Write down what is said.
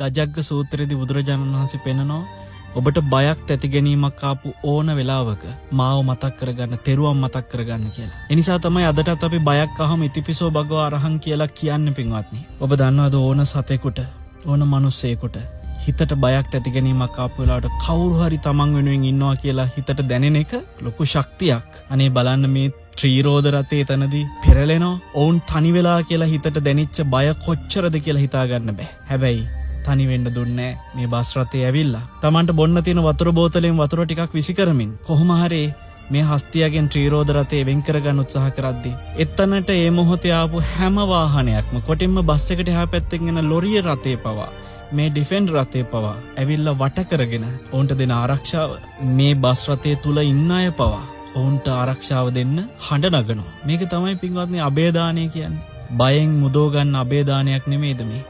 දජග්ග සූත්‍රයේදී බුදුරජාණන් වහන්සේ පෙන්නනවා ඔබට බයක් ඇති ගැනීමක් ආපු ඕන වෙලාවක මාව මතක් කරගන්න, තෙරුවන් මතක් කරගන්න කියලා. ඒ නිසා තමයි අදටත් අපි බයක් අහම ඉතිපිසෝ භගවා අරහං කියලා කියන්නේ පින්වත්නි. ඔබ දන්නවද ඕන සතෙකුට, ඕන මිනිසෙකුට හිතට බයක් ඇති ගැනීමක් ආපු වෙලාවට කවුරු හරි තමන් වෙනුවෙන් ඉන්නවා කියලා හිතට දැනෙන එක ලොකු ශක්තියක්. අනේ බලන්න මේ ත්‍රිරෝද රතේ තනදී පෙරලෙනවා. ඔවුන් තනි වෙලා කියලා හිතට දැනෙච්ච බය කොච්චරද කියලා හිතා ගන්න බෑ. හැබැයි තනි වෙන්න දුන්නේ මේ බස් රථේ ඇවිල්ලා. Tamanට බොන්න තියෙන වතුර බෝතලෙන් වතුර ටිකක් විසි කරමින් කොහොම හරි මේ හස්තියගෙන් ත්‍රිරෝද රථේ වෙන් කරගන්න උත්සාහ කරද්දී එතනට ඒ මොහොතේ ආපු හැම වාහනයක්ම කොටින්ම බස් එකට එහා පැත්තෙන් එන ලොරිය රථේ පවා මේ ඩිෆෙන්ඩ් රථේ පවා ඇවිල්ලා වට කරගෙන ඔවුන්ට දෙන ආරක්ෂාව, මේ බස් රථේ තුල ඉන්න අය පවා ඔවුන්ට ආරක්ෂාව දෙන්න හඬ නගනවා. මේක තමයි පින්වත්නි අබේදානය කියන්නේ. බයෙන් මුදව ගන්න අබේදානයක් නෙමෙයිද මේ?